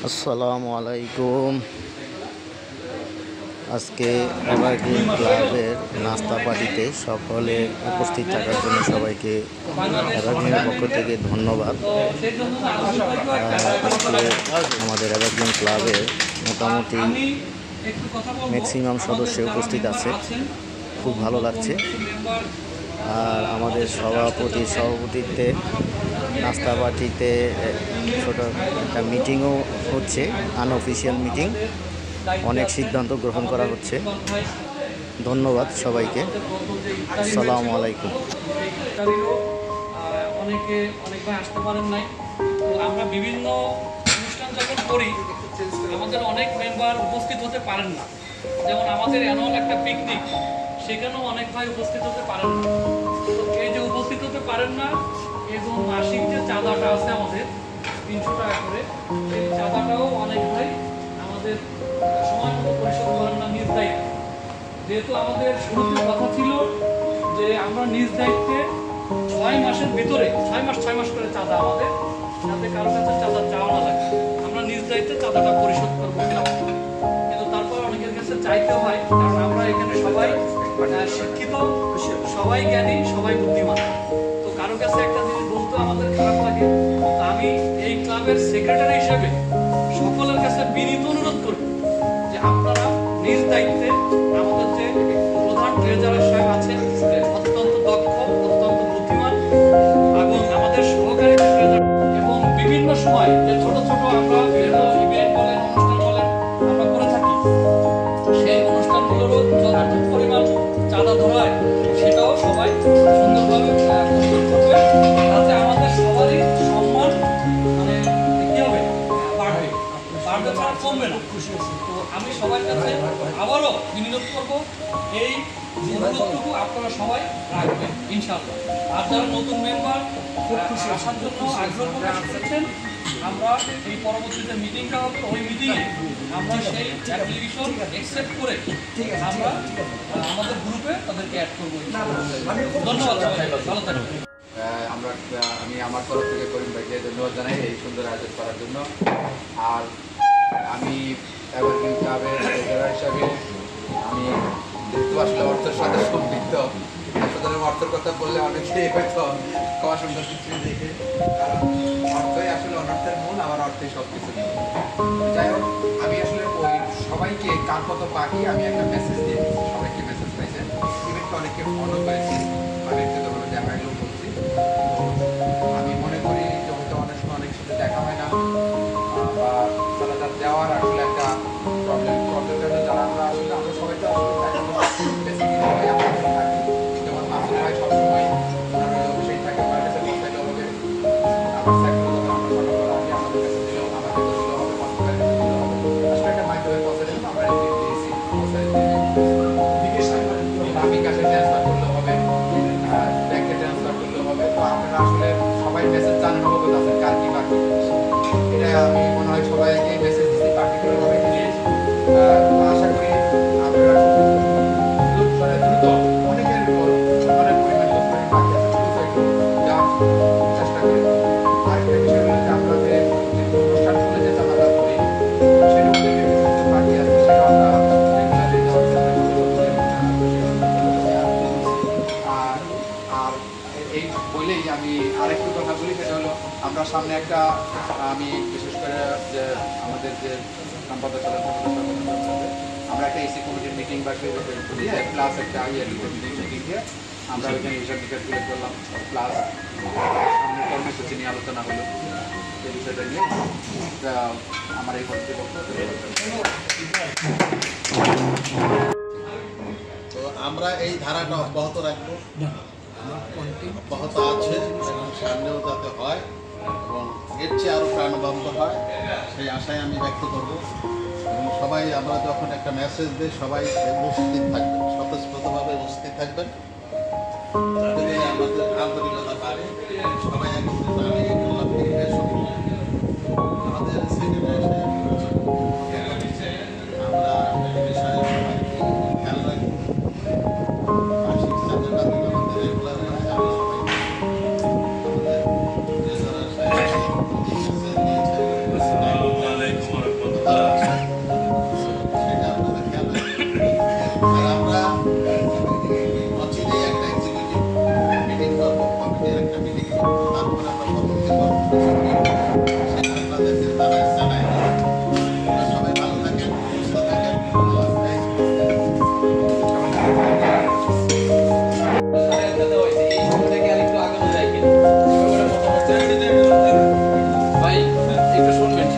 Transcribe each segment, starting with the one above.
আসসালামু আলাইকুম। আজকে এভারগ্রিন ক্লাবের নাস্তা পার্টিতে সকলে উপস্থিত থাকার জন্য সবাইকে এভারগ্রিনের পক্ষ থেকে ধন্যবাদ। আজকে আমাদের এভারগ্রিন ক্লাবের মোটামুটি ম্যাক্সিমাম সদস্য উপস্থিত আছে, খুব ভালো লাগছে। আর আমাদের সভাপতিত্বে নাস্তা পার্টিতে ছোটো একটা মিটিংও হচ্ছে, আনঅফিসিয়াল মিটিং। অনেক সিদ্ধান্ত গ্রহণ করা হচ্ছে। ধন্যবাদ সবাইকে। আসসালামু আলাইকুম। অনেকবার আসতে পারেন নাই, তো আমরা বিভিন্ন অনুষ্ঠান যখন করি আমাদের অনেক মেম্বার উপস্থিত হতে পারেন না। যেমন আমাদের অ্যানুয়াল একটা পিকনিক, সেখানেও অনেক ভাই উপস্থিত হতে পারেন না। তো এই যে উপস্থিত হতে পারেন না এবং মাসিক যে চাঁদাটা আছে আমাদের 300 টাকা করে, সেই চাঁদাটাও অনেক ভাই আমাদের সময় মতো পরিশোধ করেন না নিজ দায়িত্বে। যেহেতু আমাদের শুরুতে কথা ছিল যে আমরা নিজ দায়িত্বে 6 মাসের ভিতরে 6 মাস করে চাঁদা আমাদের, যাতে কারোর কাছে চাঁদা চাওয়া না লাগে, আমরা নিজ দায়িত্বে চাঁদাটা পরিশোধ করবো। কিন্তু তারপর অনেকের কাছে চাইতে হয়, কারণ আমরা এখানে সবাই শিক্ষিত, সবাই জ্ঞানী, সবাই বুদ্ধিমান। তো কারো কাছে একটা জিনিস বলতে আমাদের খারাপ লাগে। আমি এই ক্লাবের সেক্রেটারি হিসেবে সকলের কাছে বিনীত অনুরোধ করব যে আপনারা নিজ দায়িত্বে, আমাদের যে প্রধান ট্রেজারার সাহেব আছেন অত্যন্ত দক্ষ, অত্যন্ত বুদ্ধিমান, এবং আমাদের সহকারী ট্রেজারার, এবং বিভিন্ন সময় যে ছোট ছোট আমরা ইভেন্ট বলেন, অনুষ্ঠান বলেন আমরা করে থাকি, সেই অনুষ্ঠানগুলোরও যতটুকু পরিমাণ চাঁদা ধরায় সেটাও সবাই সুন্দরভাবে করবে, যাতে আমাদের সবারই সম্মান মানে কি হবে, বাড়বে ছাড়া কমবে না। তো আমি সবার কাছে আবারও বিনোদন করব, এই অনুরোধটুকু আপনারা সবাই রাখবেন ইনশাআল্লাহ। আর যারা নতুন মেম্বার আসার জন্য আগ্রহ প্রকাশ করেছেন, আমরা এই পরবর্তীতে মিটিংটা হবে, ওই মিটিংয়ে আমরা সেই অ্যাপ্লিকেশন অ্যাকসেপ্ট করে আমরা আমাদের গ্রুপে তাদেরকে অ্যাড করবো। ধন্যবাদ, ভালো থাকবেন। আমি আমার তরফ থেকে করিম ভাইকে ধন্যবাদ জানাই এই সুন্দর আয়োজন করার জন্য। আর আমি এভারগ্রিন ক্লাবের ট্রেজারার হিসাবে আমি যেহেতু আসলে অর্থের সাথে সম্পৃক্ত, সুতরাং অর্থের কথা বললে অনেকেই হয়তো কমা সুন্দর কিছু দেখে, কারণ অর্থই আসলে অনর্থের মূল, আবার অর্থই সব কিছু। যাই হোক, আমি আসলে ওই সবাইকে কার কত বাকি আমি একটা মেসেজ দিয়ে সবাইকে মেসেজ পাইছে, ইভেন্টকে অনেকে ফলো করেছি বা ব্যক্তিগতভাবে দেখাইলেও বলছি। আমি মনে করি যে হয়তো অনেক সময় অনেক সাথে দেখা হয় না, বা তারা তার দেওয়ার আসলে একটা প্রবলেমটা যারা আমরা আসলে আমরা সবাই তো আসলে বেসিক্যালি সবাই আমরা থাকি, যেমন মাসুদ ভাই সবসময় সেই থাকে, আমার কাছে পৌঁছাইতে হবে, আমার সেক্টর আমরা সকালবেলা আগে আমাদের কাছে দিলেও আমাদের কাছে দিলেও হবে, পৌঁছাইতে দিলেও হবে, আসলে একটা মাইক্রোওয়েভ পৌঁছাই দিলাম, আমরা দিয়েছি পৌঁছাই দিয়ে আমি কাছে ট্রান্সফার করলেও হবে, ব্যাংকে ট্রান্সফার করলেও হবে। তো আপনারা আসলে সবাই মেসেজ জানেন, অবগত আছেন কার কি বাকি। এটা আমি মনে হয় সবাইকে মেসেজ দিচ্ছি পার্টিকুলারভাবে দিচ্ছি। আশা করি আপনারা দ্রুত অনেকের অনেক পরিমাণ বাকি আছে, দ্রুত একটু যাওয়ার চেষ্টা করি। আরেকটা বিষয় হলো যে আমরা যে অনুষ্ঠানগুলো যে চাঁদাবাদ করি সেটার মধ্যে কিছু বাকি আছে, সেটা আমরা রেগুলারলি দেওয়ার চেষ্টা করবো। আর এই বলেই আমি আরেকটু কথা বলি, সেটা হলো আমরা সামনে একটা আমি বিশেষ করে যে আমাদের যে সম্পাদক আমরা একটা এসি কমিটির মিটিং বা দিয়ে প্লাস একটা ইয়ারলি কমিটির মিটিং দিয়ে আমরা ওইখানে হিসাব নিকাশ তুলে করলাম, প্লাস সামনে কর্মসূচি নিয়ে আলোচনা হলো, এই বিষয়টা নিয়ে আমার এই কর্তৃপক্ষ। তো আমরা এই ধারাটা অব্যাহত রাখবো, অব্যাহত আছে এবং সামনেও যাতে হয় এবং এর চেয়ে আরও প্রাণবন্ত হয় সেই আশায় আমি ব্যক্ত করব। এবং সবাই আমরা যখন একটা মেসেজ দিই সবাই উপস্থিত থাকবেন, স্বতঃস্ফূর্তভাবে উপস্থিত থাকবেন, যাতে আমাদের আন্তরিকতা বাড়ে। সবাই একত্রিত আমি আমাদের সেক্রেটারি আমরা এই বিষয়ে সবাই খেয়াল রাখবো। মাসিক চাঁদাটা আমাদের রেগুলার হয়, আমি সবাই আমাদের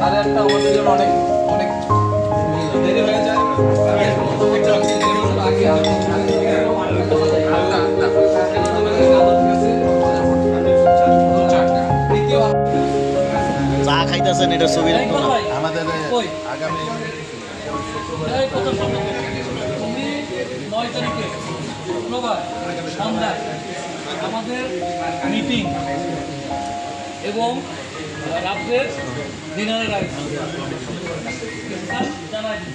8:30 আমাদের জন্য অনেক অনেক দেরি হয়ে যায়। চা খাইতেছেন এটা ছবি এই কথা ভাই, আমাদের কই? আগামী এই কথা শোনো। তুমি 9 তারিখে শুক্রবার সন্ধ্যায় আমাদের মিটিং এবং রাত্রের ডিনারের আয়োজন জানাই দিন।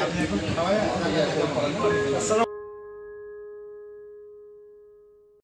আপনি এখন খাওয়ায়